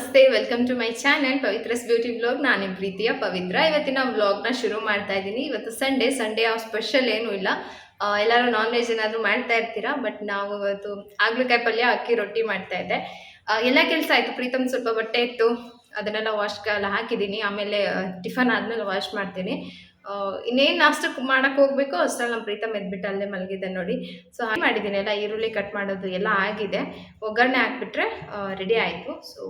ನಮಸ್ತೆ, welcome to my channel Pavithra's beauty vlog. ನಾನು ಪ್ರೀತಿಯ ಪವಿತ್ರ. ಇವತ್ತಿನ ವ್ಲಾಗ್ನ ಶುರು ಮಾಡ್ತಾ ಇದ್ದೀನಿ. ಇವತ್ತು ಸಂಡೇ ಯಾವ ಸ್ಪೆಷಲ್ ಏನೂ ಇಲ್ಲ. ಎಲ್ಲರೂ ನಾನ್ ವೆಜ್ ಏನಾದರೂ ಮಾಡ್ತಾ ಇರ್ತೀರಾ, ಬಟ್ ನಾವು ಇವತ್ತು ಆಗ್ಲಕಾಯಿ ಪಲ್ಯ ಅಕ್ಕಿ ರೊಟ್ಟಿ ಮಾಡ್ತಾ ಇದ್ದೆ. ಎಲ್ಲ ಕೆಲಸ ಆಯಿತು. ಪ್ರೀತಮ್ ಸ್ವಲ್ಪ ಬಟ್ಟೆ ಇತ್ತು, ಅದನ್ನೆಲ್ಲ ವಾಶ್ಗೆಲ್ಲ ಹಾಕಿದ್ದೀನಿ. ಆಮೇಲೆ ಟಿಫನ್ ಆದಮೇಲೆ ವಾಶ್ ಮಾಡ್ತೀನಿ. ಇನ್ನೇನು ನಾಷ್ಟಕ್ಕೆ ಮಾಡೋಕ್ಕೆ ಹೋಗಬೇಕು ಅಷ್ಟರಲ್ಲಿ ನಮ್ಮ ಪ್ರೀತಮ್ ಎದ್ಬಿಟ್ಟು ಅಲ್ಲೇ ಮಲಗಿದೆ ನೋಡಿ. ಸೊ ಹಾಗೆ ಮಾಡಿದ್ದೀನಿ. ಎಲ್ಲ ಈರುಳ್ಳಿ ಕಟ್ ಮಾಡೋದು ಎಲ್ಲ ಆಗಿದೆ. ಒಗ್ಗರಣೆ ಹಾಕ್ಬಿಟ್ರೆ ರೆಡಿ ಆಯಿತು. ಸೊ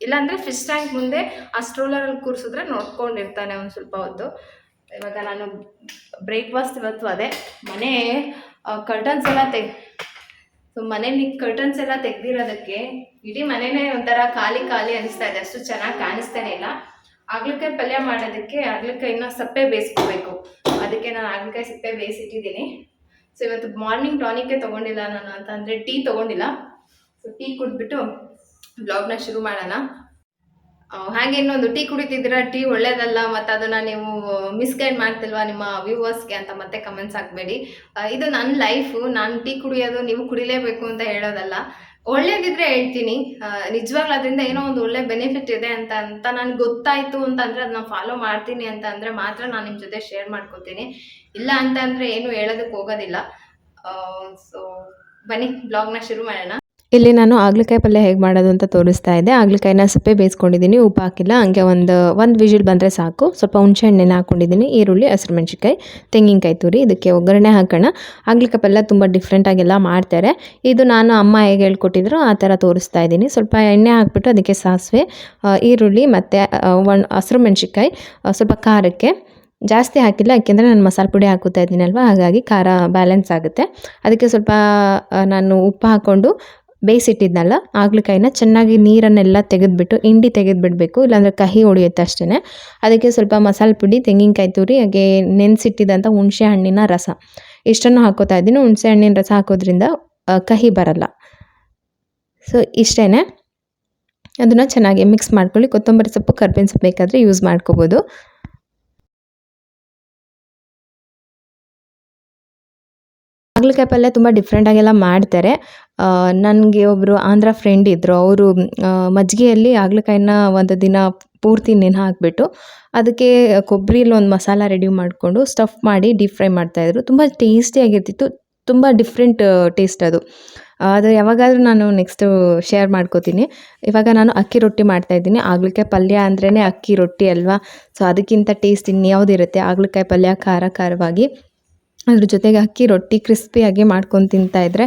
ಇಲ್ಲಾಂದರೆ ಫಿಶ್ ಟ್ಯಾಂಕ್ ಮುಂದೆ ಆ ಸ್ಟ್ರೋಲರಲ್ಲಿ ಕೂರಿಸಿದ್ರೆ ನೋಡ್ಕೊಂಡಿರ್ತಾನೆ ಒಂದು ಸ್ವಲ್ಪ ಹೊತ್ತು. ಇವಾಗ ನಾನು ಬ್ರೇಕ್ಫಾಸ್ಟ್ ಇವತ್ತು ಅದೇ. ಮನೆ ಕರ್ಟನ್ಸ್ ಎಲ್ಲ ಸೊ ಮನೇಲಿ ಕರ್ಟನ್ಸ್ ಎಲ್ಲ ತೆಗ್ದಿರೋದಕ್ಕೆ ಇಡೀ ಮನೆಯೇ ಒಂಥರ ಖಾಲಿ ಅನಿಸ್ತಾ ಇದೆ. ಅಷ್ಟು ಚೆನ್ನಾಗಿ ಕಾಣಿಸ್ತಾನೆ ಇಲ್ಲ. ಆಗ್ಲಕಾಯಿ ಪಲ್ಯ ಮಾಡೋದಕ್ಕೆ ಆಗ್ಲಕಾಯಿನ ಸಪ್ಪೆ ಬೇಯಿಸ್ಕೋಬೇಕು. ಅದಕ್ಕೆ ನಾನು ಆಗ್ಲಕಾಯಿ ಸಪ್ಪೆ ಬೇಯಿಸಿಟ್ಟಿದ್ದೀನಿ. ಸೊ ಇವತ್ತು ಮಾರ್ನಿಂಗ್ ಟಾನಿಕ್ಕೆ ತೊಗೊಂಡಿಲ್ಲ ನಾನು, ಅಂತಂದರೆ ಟೀ ತೊಗೊಂಡಿಲ್ಲ. ಸೊ ಟೀ ಕುಡಿದ್ಬಿಟ್ಟು ಬ್ಲಾಗ್ನ ಶುರು ಮಾಡೋಣ. ಹಾಗೆ ಇನ್ನೊಂದು, ಟೀ ಕುಡಿತಿದ್ದೀರಾ, ಟೀ ಒಳ್ಳೇದಲ್ಲ ಮತ್ತು ಅದನ್ನು ನೀವು ಮಿಸ್ಗೈಡ್ ಮಾಡ್ತಿಲ್ವಾ ನಿಮ್ಮ ವ್ಯೂವರ್ಸ್ಗೆ ಅಂತ ಮತ್ತೆ ಕಮೆಂಟ್ಸ್ ಹಾಕಬೇಡಿ. ಇದು ನನ್ನ ಲೈಫು. ನಾನು ಟೀ ಕುಡಿಯೋದು ನೀವು ಕುಡಿಲೇಬೇಕು ಅಂತ ಹೇಳೋದಲ್ಲ. ಒಳ್ಳೇದಿದ್ರೆ ಹೇಳ್ತೀನಿ. ನಿಜವಾಗ್ಲೂ ಅದರಿಂದ ಏನೋ ಒಂದು ಒಳ್ಳೆ ಬೆನಿಫಿಟ್ ಇದೆ ಅಂತ ನನಗೆ ಗೊತ್ತಾಯಿತು ಅಂತಂದರೆ ಅದನ್ನ ಫಾಲೋ ಮಾಡ್ತೀನಿ ಅಂತ ಮಾತ್ರ ನಾನು ನಿಮ್ಮ ಜೊತೆ ಶೇರ್ ಮಾಡ್ಕೊತೀನಿ. ಇಲ್ಲ ಅಂತಂದರೆ ಏನು ಹೇಳೋದಕ್ಕೆ ಹೋಗೋದಿಲ್ಲ. ಸೊ ಬನ್ನಿ ಬ್ಲಾಗ್ನ ಶುರು ಮಾಡೋಣ. ಇಲ್ಲಿ ನಾನು ಆಗ್ಲಕಾಯಿ ಪಲ್ಯ ಹೇಗೆ ಮಾಡೋದು ಅಂತ ತೋರಿಸ್ತಾ ಇದ್ದೆ. ಆಗ್ಲಕಾಯಿನ ಸಪ್ಪೆ ಬೇಯಿಸ್ಕೊಂಡಿದ್ದೀನಿ, ಉಪ್ಪು ಹಾಕಿಲ್ಲ. ಹಂಗೆ ಒಂದು ವಿಜಿಲ್ ಬಂದರೆ ಸಾಕು. ಸ್ವಲ್ಪ ಹುಣಸೆ ಹಣ್ಣೆನ ಹಾಕ್ಕೊಂಡಿದ್ದೀನಿ, ಈರುಳ್ಳಿ, ಹಸಿರು ಮೆಣಸಿನ್ಕಾಯಿ, ತೆಂಗಿನಕಾಯಿ ತುರಿ. ಇದಕ್ಕೆ ಒಗ್ಗರಣೆ ಹಾಕೋಣ. ಆಗ್ಲಕಾಯಿ ಪಲ್ಯ ತುಂಬ ಡಿಫ್ರೆಂಟಾಗೆಲ್ಲ ಮಾಡ್ತಾರೆ. ಇದು ನಾನು ಅಮ್ಮ ಹೇಗೆ ಹೇಳ್ಕೊಟ್ಟಿದ್ರು ಆ ಥರ ತೋರಿಸ್ತಾ ಇದ್ದೀನಿ. ಸ್ವಲ್ಪ ಎಣ್ಣೆ ಹಾಕ್ಬಿಟ್ಟು ಅದಕ್ಕೆ ಸಾಸಿವೆ, ಈರುಳ್ಳಿ ಮತ್ತು ಹಸಿರು ಮೆಣಸಿನ್ಕಾಯಿ, ಸ್ವಲ್ಪ ಖಾರಕ್ಕೆ ಜಾಸ್ತಿ ಹಾಕಿಲ್ಲ, ಯಾಕೆಂದರೆ ನಾನು ಮಸಾಲೆ ಪುಡಿ ಹಾಕುತ್ತಾ ಇದ್ದೀನಲ್ವ, ಹಾಗಾಗಿ ಖಾರ ಬ್ಯಾಲೆನ್ಸ್ ಆಗುತ್ತೆ. ಅದಕ್ಕೆ ಸ್ವಲ್ಪ ನಾನು ಉಪ್ಪು ಹಾಕ್ಕೊಂಡು ಬೇಯಿಸಿಟ್ಟಿದ್ನಲ್ಲ ಆಗ್ಲಕಾಯಿನ ಚೆನ್ನಾಗಿ ನೀರನ್ನೆಲ್ಲ ತೆಗೆದುಬಿಟ್ಟು ಹಿಂಡಿ ತೆಗೆದುಬಿಡಬೇಕು, ಇಲ್ಲಾಂದರೆ ಕಹಿ ಹೊಡೆಯುತ್ತೆ ಅಷ್ಟೇ. ಅದಕ್ಕೆ ಸ್ವಲ್ಪ ಮಸಾಲೆ ಪುಡಿ, ತೆಂಗಿನಕಾಯಿ ತುರಿ, ಹಾಗೆ ನೆನೆಸಿಟ್ಟಿದ್ದಂಥ ಹುಣಸೆ ಹಣ್ಣಿನ ರಸ ಇಷ್ಟನ್ನು ಹಾಕೋತಾ ಇದ್ದೀನಿ. ಹುಣಸೆ ಹಣ್ಣಿನ ರಸ ಹಾಕೋದ್ರಿಂದ ಕಹಿ ಬರಲ್ಲ. ಸೊ ಇಷ್ಟೇ. ಅದನ್ನು ಚೆನ್ನಾಗಿ ಮಿಕ್ಸ್ ಮಾಡ್ಕೊಳ್ಳಿ. ಕೊತ್ತಂಬರಿ ಸೊಪ್ಪು, ಕರ್ಬೇವಿನ ಸೊಪ್ಪು ಬೇಕಾದರೆ ಯೂಸ್ ಮಾಡ್ಕೋಬೋದು. ಆಗ್ಲಕಾಯಿ ಪಲ್ಯ ತುಂಬ ಡಿಫ್ರೆಂಟಾಗೆಲ್ಲ ಮಾಡ್ತಾರೆ. ನನಗೆ ಒಬ್ಬರು ಆಂಧ್ರ ಫ್ರೆಂಡ್ ಇದ್ದರು. ಅವರು ಮಜ್ಜಿಗೆಯಲ್ಲಿ ಆಗ್ಲಕಾಯಿನ ಒಂದು ದಿನ ಪೂರ್ತಿ ನೆನೆ ಹಾಕಿಬಿಟ್ಟು ಅದಕ್ಕೆ ಕೊಬ್ಬರಿಲಿ ಒಂದು ಮಸಾಲ ರೆಡಿ ಮಾಡಿಕೊಂಡು ಸ್ಟಫ್ ಮಾಡಿ ಡೀಪ್ ಫ್ರೈ ಮಾಡ್ತಾಯಿದ್ರು. ತುಂಬ ಟೇಸ್ಟಿಯಾಗಿರ್ತಿತ್ತು. ತುಂಬ ಡಿಫ್ರೆಂಟ್ ಟೇಸ್ಟ್ ಅದು. ಯಾವಾಗಾದರೂ ನಾನು ನೆಕ್ಸ್ಟು ಶೇರ್ ಮಾಡ್ಕೋತೀನಿ. ಇವಾಗ ನಾನು ಅಕ್ಕಿ ರೊಟ್ಟಿ ಮಾಡ್ತಾಯಿದ್ದೀನಿ. ಆಗ್ಲಕಾಯಿ ಪಲ್ಯ ಅಂದ್ರೇ ಅಕ್ಕಿ ರೊಟ್ಟಿ ಅಲ್ವಾ. ಸೊ ಅದಕ್ಕಿಂತ ಟೇಸ್ಟ್ ಇನ್ಯಾವುದಿರುತ್ತೆ. ಆಗ್ಲಕಾಯಿ ಪಲ್ಯ ಖಾರವಾಗಿ, ಅದ್ರ ಜೊತೆಗೆ ಅಕ್ಕಿ ರೊಟ್ಟಿ ಕ್ರಿಸ್ಪಿಯಾಗಿ ಮಾಡ್ಕೊಂಡು ತಿಂತಾಯಿದ್ರೆ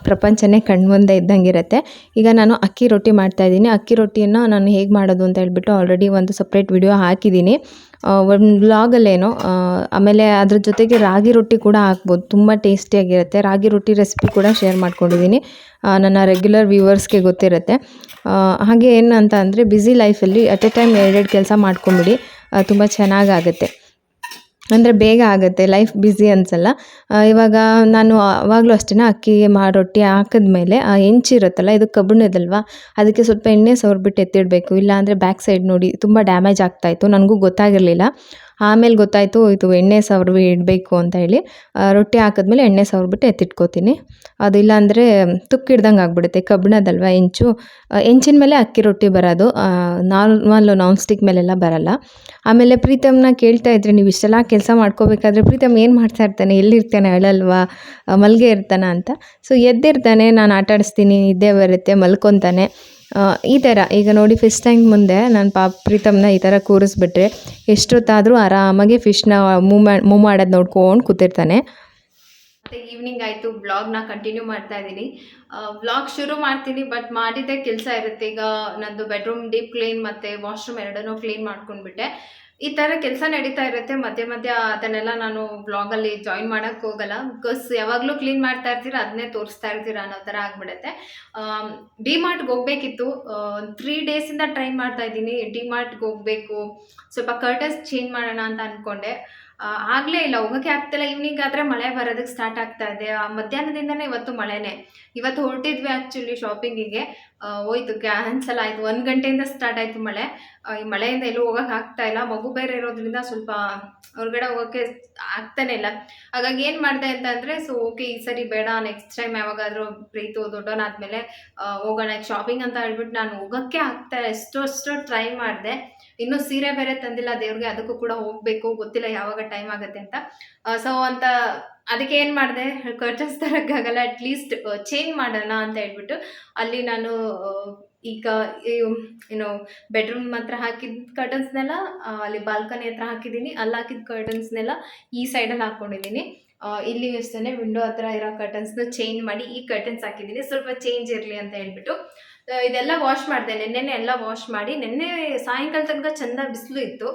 ಪ್ರಪಂಚನೇ ಕಣ್ಮುಂದೆ ಇದ್ದಂಗಿರುತ್ತೆ. ಈಗ ನಾನು ಅಕ್ಕಿ ರೊಟ್ಟಿ ಮಾಡ್ತಾಯಿದ್ದೀನಿ. ಅಕ್ಕಿ ರೊಟ್ಟಿಯನ್ನು ನಾನು ಹೇಗೆ ಮಾಡೋದು ಅಂತ ಹೇಳ್ಬಿಟ್ಟು ಆಲ್ರೆಡಿ ಒಂದು ಸಪ್ರೇಟ್ ವಿಡಿಯೋ ಹಾಕಿದ್ದೀನಿ, ಒಂದು ವ್ಲಾಗಲ್ಲೇನೋ. ಆಮೇಲೆ ಅದ್ರ ಜೊತೆಗೆ ರಾಗಿ ರೊಟ್ಟಿ ಕೂಡ ಹಾಕ್ಬೋದು, ತುಂಬ ಟೇಸ್ಟಿಯಾಗಿರುತ್ತೆ. ರಾಗಿ ರೊಟ್ಟಿ ರೆಸಿಪಿ ಕೂಡ ಶೇರ್ ಮಾಡ್ಕೊಂಡಿದ್ದೀನಿ, ನನ್ನ ರೆಗ್ಯುಲರ್ ವ್ಯೂವರ್ಸ್ಗೆ ಗೊತ್ತಿರುತ್ತೆ. ಹಾಗೆ ಏನು ಅಂತ ಅಂದರೆ ಬ್ಯುಸಿ ಲೈಫಲ್ಲಿ ಅಟ್ ಎ ಟೈಮ್ 2 ಕೆಲಸ ಮಾಡ್ಕೊಂಬಿಡಿ, ತುಂಬ ಚೆನ್ನಾಗಾಗುತ್ತೆ. ಅಂದರೆ ಬೇಗ ಆಗುತ್ತೆ, ಲೈಫ್ ಬ್ಯುಸಿ ಅನಿಸಲ್ಲ. ಇವಾಗ ನಾನು ಆವಾಗಲೂ ಅಷ್ಟೇ ಅಕ್ಕಿ ರೊಟ್ಟಿ ಹಾಕಿದ್ಮೇಲೆ ಆ ಹೆಂಚಿರುತ್ತಲ್ಲ, ಇದು ಕಬ್ಬಿಣದಲ್ವ, ಅದಕ್ಕೆ ಸ್ವಲ್ಪ ಎಣ್ಣೆ ಸವರ್ಬಿಟ್ಟು ಎತ್ತಿಡಬೇಕು. ಇಲ್ಲಾಂದರೆ ಬ್ಯಾಕ್ ಸೈಡ್ ನೋಡಿ ತುಂಬ ಡ್ಯಾಮೇಜ್ ಆಗ್ತಾಯಿತ್ತು. ನನಗೂ ಗೊತ್ತಾಗಿರಲಿಲ್ಲ. ಆಮೇಲೆ ಗೊತ್ತಾಯಿತು ಇದು ಎಣ್ಣೆ ಸವರಿ ಇಡಬೇಕು ಅಂತ ಹೇಳಿ. ರೊಟ್ಟಿ ಹಾಕಿದ್ಮೇಲೆ ಎಣ್ಣೆ ಸವರ್ಬಿಟ್ಟು ಎತ್ತಿಟ್ಕೋತೀನಿ. ಅದು ಇಲ್ಲಾಂದರೆ ತುಕ್ಕಿಡ್ದಂಗೆ ಆಗಿಬಿಡುತ್ತೆ. ಕಬ್ಬಿಣದಲ್ವ ಹೆಂಚಿನ ಮೇಲೆ ಅಕ್ಕಿ ರೊಟ್ಟಿ ಬರೋದು, ನಾನ್ ಸ್ಟಿಕ್ ಮೇಲೆಲ್ಲ ಬರಲ್ಲ. ಆಮೇಲೆ ಪ್ರೀತಮ್ನ ಕೇಳ್ತಾ ಇದ್ರೆ, ನೀವು ಇಷ್ಟೆಲ್ಲ ಕೆಲಸ ಮಾಡ್ಕೋಬೇಕಾದ್ರೆ ಪ್ರೀತಮ್ ಏನು ಮಾಡ್ತಾ ಇರ್ತಾನೆ, ಎಲ್ಲಿರ್ತಾನೆ, ಅಳಲ್ವಾ, ಮಲ್ಗೆ ಇರ್ತಾನೆ ಅಂತ. ಸೊ ಎದ್ದಿರ್ತಾನೆ, ನಾನು ಆಟಾಡಿಸ್ತೀನಿ, ನಿದ್ದೆ ಬರುತ್ತೆ, ಮಲ್ಕೊತಾನೆ. ಈ ಥರ ಈಗ ನೋಡಿ ಫಿಶ್ ಟ್ಯಾಂಕ್ ಮುಂದೆ ನಾನು ಪ್ರೀತಮ್ನ ಈ ಥರ ಕೂರಿಸ್ಬಿಟ್ರೆ ಎಷ್ಟೊತ್ತಾದರೂ ಆರಾಮಾಗಿ ಫಿಶ್ನ ಮೂವ್ ಮಾಡೋದು ನೋಡ್ಕೊಂಡು ಕೂತಿರ್ತಾನೆ. ಮತ್ತು ಈವ್ನಿಂಗ್ ಆಯಿತು, ವ್ಲಾಗ್ನ ಕಂಟಿನ್ಯೂ ಮಾಡ್ತಾ ಇದ್ದೀನಿ. ವ್ಲಾಗ್ ಶುರು ಮಾಡ್ತೀನಿ, ಬಟ್ ಮಾಡಿದ್ದೇ ಕೆಲಸ ಇರುತ್ತೆ. ಈಗ ನಂದು ಬೆಡ್ರೂಮ್ ಡೀಪ್ ಕ್ಲೀನ್ ಮತ್ತು ವಾಶ್ರೂಮ್ ಎರಡನ್ನೂ ಕ್ಲೀನ್ ಮಾಡ್ಕೊಂಡ್ಬಿಟ್ಟೆ. ಈ ಥರ ಕೆಲಸ ನಡೀತಾ ಇರುತ್ತೆ. ಮಧ್ಯೆ ಅದನ್ನೆಲ್ಲ ನಾನು ವ್ಲಾಗಲ್ಲಿ ಜಾಯಿನ್ ಮಾಡೋಕ್ಕೆ ಹೋಗಲ್ಲ. ಬಿಕಾಸ್ ಯಾವಾಗಲೂ ಕ್ಲೀನ್ ಮಾಡ್ತಾ ಇರ್ತೀರ, ಅದನ್ನೇ ತೋರಿಸ್ತಾ ಇರ್ತೀರ ಅನ್ನೋ ಥರ ಆಗಿಬಿಡುತ್ತೆ. ಡಿಮಾರ್ಟ್ಗೆ ಹೋಗಬೇಕಿತ್ತು. 3 ಡೇಸಿಂದ ಟ್ರೈ ಮಾಡ್ತಾ ಇದ್ದೀನಿ. ಡಿಮಾರ್ಟ್ಗೆ ಹೋಗಬೇಕು, ಸ್ವಲ್ಪ ಕರ್ಟನ್ಸ್ ಚೇಂಜ್ ಮಾಡೋಣ ಅಂತ ಅಂದ್ಕೊಂಡೆ. ಆಗಲೇ ಇಲ್ಲ, ಹೋಗೋಕ್ಕೆ ಆಗ್ತಿಲ್ಲ. ಈವ್ನಿಂಗ್ ಆದರೆ ಮಳೆ ಬರೋದಕ್ಕೆ ಸ್ಟಾರ್ಟ್ ಆಗ್ತಾ ಇದೆ. ಮಧ್ಯಾಹ್ನದಿಂದನೇ ಇವತ್ತು ಮಳೆನೇ. ಇವತ್ತು ಹೊರಟಿದ್ವಿ ಆ್ಯಕ್ಚುಲಿ ಶಾಪಿಂಗಿಗೆ, ಹೋಯ್ತು, ಕ್ಯಾನ್ಸಲ್ ಆಯಿತು. 1 ಗಂಟೆಯಿಂದ ಸ್ಟಾರ್ಟ್ ಆಯಿತು ಮಳೆ. ಈ ಮಳೆಯಿಂದ ಎಲ್ಲೂ ಹೋಗೋಕೆ ಆಗ್ತಾ ಇಲ್ಲ. ಮಗು ಬೇರೆ ಇರೋದ್ರಿಂದ ಸ್ವಲ್ಪ ಹೊರಗಡೆ ಹೋಗೋಕ್ಕೆ ಆಗ್ತಾನೆ ಇಲ್ಲ. ಹಾಗಾಗಿ ಏನು ಮಾಡಿದೆ ಅಂತಂದರೆ, ಸೊ ಓಕೆ, ಈ ಸರಿ ಬೇಡ, ನೆಕ್ಸ್ಟ್ ಟೈಮ್ ಯಾವಾಗಾದರೂ ಪ್ರೀತು ದೊಡ್ಡವನಾದ್ಮೇಲೆ ಹೋಗೋಣ ಶಾಪಿಂಗ್ ಅಂತ ಹೇಳ್ಬಿಟ್ಟು ನಾನು ಹೋಗೋಕ್ಕೆ ಆಗ್ತಾ ಇಲ್ಲ. ಎಷ್ಟೋ ಟ್ರೈ ಮಾಡಿದೆ. ಇನ್ನೂ ಸೀರೆ ಬೇರೆ ತಂದಿಲ್ಲ ದೇವ್ರಿಗೆ, ಅದಕ್ಕೂ ಕೂಡ ಹೋಗಬೇಕು, ಗೊತ್ತಿಲ್ಲ ಯಾವಾಗ ಟೈಮ್ ಆಗುತ್ತೆ ಅಂತ. ಸೊ ಅಂತ ಅದಕ್ಕೆ ಏನು ಮಾಡಿದೆ, ಕರ್ಟನ್ಸ್ ತರೋಕ್ಕಾಗಲ್ಲ, ಅಟ್ಲೀಸ್ಟ್ ಚೇಂಜ್ ಮಾಡೋಣ ಅಂತ ಹೇಳ್ಬಿಟ್ಟು ಅಲ್ಲಿ ನಾನು ಈಗ ಏನು ಬೆಡ್ರೂಮ್ ಹತ್ರ ಹಾಕಿದ ಕರ್ಟನ್ಸ್ನೆಲ್ಲ ಅಲ್ಲಿ ಬಾಲ್ಕನಿ ಹತ್ರ ಹಾಕಿದ್ದೀನಿ. ಅಲ್ಲಿ ಹಾಕಿದ ಕರ್ಟನ್ಸ್ನೆಲ್ಲ ಈ ಸೈಡಲ್ಲಿ ಹಾಕ್ಕೊಂಡಿದ್ದೀನಿ. ಇಲ್ಲಿ ಅಷ್ಟೇ ವಿಂಡೋ ಹತ್ರ ಇರೋ ಕರ್ಟನ್ಸ್ನ ಚೇಂಜ್ ಮಾಡಿ ಈ ಕರ್ಟನ್ಸ್ ಹಾಕಿದ್ದೀನಿ, ಸ್ವಲ್ಪ ಚೇಂಜ್ ಇರಲಿ ಅಂತ ಹೇಳ್ಬಿಟ್ಟು. ಇದೆಲ್ಲ ವಾಶ್ ಮಾಡಿದೆ, ನೆನ್ನೆನೇ ಎಲ್ಲ ವಾಶ್ ಮಾಡಿ. ನೆನ್ನೆ ಸಾಯಂಕಾಲ ತನಕ ಚೆಂದ ಬಿಸಿಲು ಇತ್ತು.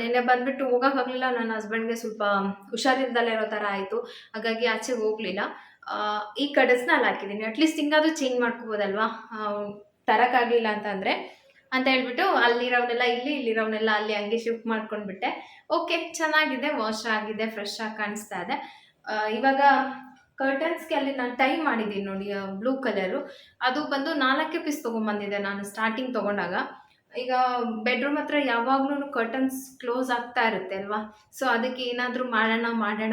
ನೆನ್ನೆ ಬಂದುಬಿಟ್ಟು ಹೋಗೋಕ್ಕಾಗಲಿಲ್ಲ. ನನ್ನ ಹಸ್ಬೆಂಡ್ಗೆ ಸ್ವಲ್ಪ ಹುಷಾರಿಲ್ದಲ್ಲೇ ಇರೋ ಥರ ಆಯಿತು, ಹಾಗಾಗಿ ಆಚೆಗೆ ಹೋಗಲಿಲ್ಲ. ಈ ಕರ್ಟನ್ಸ್ನ ಅಲ್ಲಿ ಹಾಕಿದ್ದೀನಿ. ಅಟ್ಲೀಸ್ಟ್ ಹಿಂಗಾದರೂ ಚೇಂಜ್ ಮಾಡ್ಕೋಬೋದಲ್ವಾ, ತರೋಕ್ಕಾಗಲಿಲ್ಲ ಅಂತಂದರೆ ಅಂತ ಹೇಳ್ಬಿಟ್ಟು ಅಲ್ಲಿರೋವನ್ನೆಲ್ಲ ಇಲ್ಲಿರೋವನ್ನೆಲ್ಲ ಅಲ್ಲಿ ಹಂಗೆ ಶಿಫ್ಟ್ ಮಾಡ್ಕೊಂಡ್ಬಿಟ್ಟೆ. ಓಕೆ, ಚೆನ್ನಾಗಿದೆ, ವಾಶ್ ಆಗಿದೆ, ಫ್ರೆಶ್ ಆಗಿ ಕಾಣಿಸ್ತಾ ಇದೆ. ಇವಾಗ ಕರ್ಟನ್ಸ್ಗೆ ಅಲ್ಲಿ ನಾನು ಟೈ ಮಾಡಿದ್ದೀನಿ ನೋಡಿ, ಬ್ಲೂ ಕಲರು. ಅದು ಬಂದು 4 ಪೀಸ್ ತೊಗೊಂಬಂದಿದ್ದೆ ನಾನು ಸ್ಟಾರ್ಟಿಂಗ್ ತೊಗೊಂಡಾಗ. ಈಗ ಬೆಡ್ರೂಮ್ ಹತ್ರ ಯಾವಾಗ್ಲೂ ಕರ್ಟನ್ಸ್ ಕ್ಲೋಸ್ ಆಗ್ತಾ ಇರುತ್ತೆ ಅಲ್ವಾ, ಸೊ ಅದಕ್ಕೆ ಏನಾದರೂ ಮಾಡೋಣ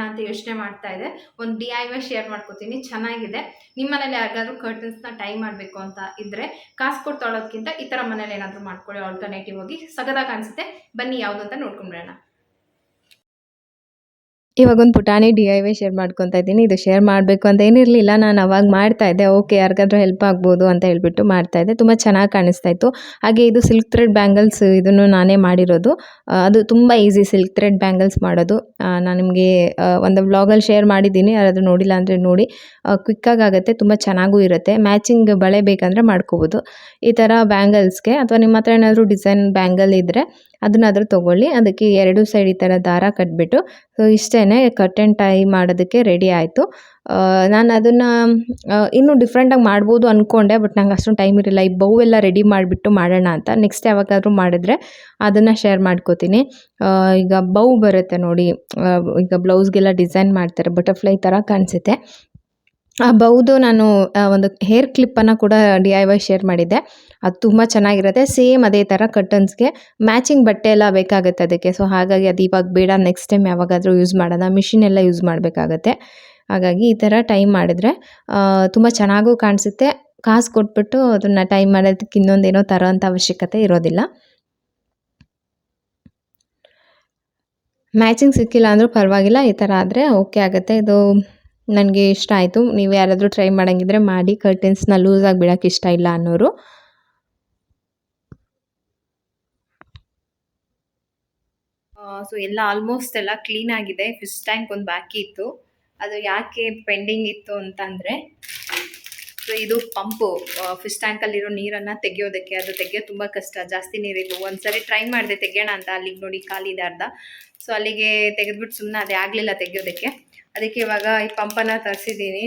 ಅಂತ ಯೋಚನೆ ಮಾಡ್ತಾ ಇದೆ. ಒಂದು DIY ಶೇರ್ ಮಾಡ್ಕೋತೀನಿ, ಚೆನ್ನಾಗಿದೆ. ನಿಮ್ಮ ಮನೇಲಿ ಯಾರಿಗಾದ್ರೂ ಕರ್ಟನ್ಸ್ನ ಟೈ ಮಾಡಬೇಕು ಅಂತ ಇದ್ದರೆ ಕಾಸು ಕೊಟ್ಟು ತೊಗೊಳೋದ್ಕಿಂತ ಈ ಥರ ಮನೇಲಿ ಏನಾದರೂ ಮಾಡ್ಕೊಳ್ಳಿ, ಆಲ್ಟರ್ನೇಟಿವ್ ಆಗಿ ಸಗದಾಗಿ ಕಾಣಿಸುತ್ತೆ. ಬನ್ನಿ ಯಾವುದು ಅಂತ ನೋಡ್ಕೊಂಡ್ಬಿಡೋಣ. ಇವಾಗೊಂದು ಪುಟಾಣಿ DIY ಶೇರ್ ಮಾಡ್ಕೊತಾ ಇದ್ದೀನಿ. ಇದು ಶೇರ್ ಮಾಡಬೇಕು ಅಂತ ಏನಿರಲಿಲ್ಲ, ನಾನು ಅವಾಗ ಮಾಡ್ತಾಯಿದ್ದೆ. ಓಕೆ, ಯಾರಿಗಾದ್ರೂ ಹೆಲ್ಪ್ ಆಗ್ಬೋದು ಅಂತ ಹೇಳ್ಬಿಟ್ಟು ಮಾಡ್ತಾಯಿದ್ದೆ. ತುಂಬ ಚೆನ್ನಾಗಿ ಕಾಣಿಸ್ತಾ ಇತ್ತು. ಹಾಗೆ ಇದು ಸಿಲ್ಕ್ ಥ್ರೆಡ್ ಬ್ಯಾಂಗಲ್ಸ್, ಇದನ್ನು ನಾನೇ ಮಾಡಿರೋದು. ಅದು ತುಂಬ ಈಸಿ ಸಿಲ್ಕ್ ಥ್ರೆಡ್ ಬ್ಯಾಂಗಲ್ಸ್ ಮಾಡೋದು. ನಾನು ನಿಮಗೆ ಒಂದು ವ್ಲಾಗಲ್ಲಿ ಶೇರ್ ಮಾಡಿದ್ದೀನಿ, ಯಾರಾದರೂ ನೋಡಿಲ್ಲ ಅಂದರೆ ನೋಡಿ. ಕ್ವಿಕ್ಕಾಗಿ ಆಗುತ್ತೆ, ತುಂಬ ಚೆನ್ನಾಗೂ ಇರುತ್ತೆ. ಮ್ಯಾಚಿಂಗ್ ಬಳೆ ಬೇಕಂದರೆ ಮಾಡ್ಕೋಬೋದು ಈ ಥರ ಬ್ಯಾಂಗಲ್ಸ್ಗೆ. ಅಥವಾ ನಿಮ್ಮ ಹತ್ರ ಏನಾದರೂ ಡಿಸೈನ್ ಬ್ಯಾಂಗಲ್ ಇದ್ದರೆ ಅದನ್ನಾದರೂ ತೊಗೊಳ್ಳಿ. ಅದಕ್ಕೆ 2 ಸೈಡ್ ಈ ಥರ ದಾರ ಕಟ್ಬಿಟ್ಟು, ಸೊ ಇಷ್ಟೇ, ಕಟ್ ಆ್ಯಂಡ್ ಟೈ ಮಾಡೋದಕ್ಕೆ ರೆಡಿ ಆಯಿತು. ನಾನು ಅದನ್ನು ಇನ್ನೂ ಡಿಫ್ರೆಂಟಾಗಿ ಮಾಡ್ಬೋದು ಅಂದ್ಕೊಂಡೆ, ಬಟ್ ನಂಗೆ ಅಷ್ಟೊಂದು ಟೈಮ್ ಇರಲಿಲ್ಲ. ಈ ಬೌ ಎಲ್ಲ ರೆಡಿ ಮಾಡಿಬಿಟ್ಟು ಮಾಡೋಣ ಅಂತ. ನೆಕ್ಸ್ಟ್ ಯಾವಾಗಾದರೂ ಮಾಡಿದ್ರೆ ಅದನ್ನು ಶೇರ್ ಮಾಡ್ಕೋತೀನಿ. ಈಗ ಬೌ ಬರುತ್ತೆ ನೋಡಿ, ಈಗ ಬ್ಲೌಸ್ಗೆಲ್ಲ ಡಿಸೈನ್ ಮಾಡ್ತಾರೆ, ಬಟರ್ಫ್ಲೈ ಥರ ಕಾಣಿಸುತ್ತೆ. ಆ ಬೌದು ನಾನು ಒಂದು ಹೇರ್ ಕ್ಲಿಪ್ಪನ್ನು ಕೂಡ DIY ಶೇರ್ ಮಾಡಿದ್ದೆ. ಅದು ತುಂಬ ಚೆನ್ನಾಗಿರುತ್ತೆ. ಸೇಮ್ ಅದೇ ಥರ ಕರ್ಟನ್ಸ್ಗೆ ಮ್ಯಾಚಿಂಗ್ ಬಟ್ಟೆ ಎಲ್ಲ ಬೇಕಾಗುತ್ತೆ ಅದಕ್ಕೆ. ಸೊ ಹಾಗಾಗಿ ಅದು ಇವಾಗ ಬೇಡ, ನೆಕ್ಸ್ಟ್ ಟೈಮ್ ಯಾವಾಗಾದರೂ ಯೂಸ್ ಮಾಡೋಣ. ಮಿಷಿನ್ ಎಲ್ಲ ಯೂಸ್ ಮಾಡಬೇಕಾಗತ್ತೆ. ಹಾಗಾಗಿ ಈ ಥರ ಟೈ ಮಾಡಿದ್ರೆ ತುಂಬ ಚೆನ್ನಾಗೂ ಕಾಣಿಸುತ್ತೆ. ಕಾಸು ಕೊಟ್ಬಿಟ್ಟು ಅದನ್ನು ಟೈ ಮಾಡೋದಕ್ಕೆ ಇನ್ನೊಂದೇನೋ ತರೋ ಅಂಥ ಅವಶ್ಯಕತೆ ಇರೋದಿಲ್ಲ. ಮ್ಯಾಚಿಂಗ್ ಸಿಕ್ಕಿಲ್ಲ ಅಂದರೂ ಪರವಾಗಿಲ್ಲ, ಈ ಥರ ಆದರೆ ಓಕೆ ಆಗುತ್ತೆ. ಇದು ನನಗೆ ಇಷ್ಟ ಆಯಿತು. ನೀವು ಯಾರಾದರೂ ಟ್ರೈ ಮಾಡೋಂಗಿದ್ರೆ ಮಾಡಿ. ಕರ್ಟನ್ಸ್ನ ಲೂಸಾಗಿ ಬಿಡೋಕ್ಕೆ ಇಷ್ಟ ಇಲ್ಲ ಅನ್ನೋರು. ಸೊ ಎಲ್ಲ ಆಲ್ಮೋಸ್ಟ್ ಎಲ್ಲ ಕ್ಲೀನ್ ಆಗಿದೆ. ಫಿಶ್ ಟ್ಯಾಂಕ್ ಒಂದು ಬಾಕಿ ಇತ್ತು, ಅದು ಯಾಕೆ ಪೆಂಡಿಂಗ್ ಇತ್ತು ಅಂತಂದರೆ, ಸೊ ಇದು ಪಂಪು ಫಿಶ್ ಟ್ಯಾಂಕಲ್ಲಿರೋ ನೀರನ್ನು ತೆಗೆಯೋದಕ್ಕೆ. ಅದು ತೆಗೆಯೋದು ತುಂಬ ಕಷ್ಟ, ಜಾಸ್ತಿ ನೀರಿತ್ತು. ಒಂದು ಸರಿ ಟ್ರೈ ಮಾಡಿದೆ ತೆಗೆಯೋಣ ಅಂತ, ಅಲ್ಲಿಗೆ ನೋಡಿ ಖಾಲಿದೆ ಅರ್ಧ. ಸೊ ಅಲ್ಲಿಗೆ ತೆಗೆದ್ಬಿಟ್ಟು ಸುಮ್ಮನೆ ಅದೇ ಆಗಲಿಲ್ಲ ತೆಗೆಯೋದಕ್ಕೆ. ಅದಕ್ಕೆ ಇವಾಗ ಈ ಪಂಪನ್ನು ತರಿಸಿದ್ದೀನಿ.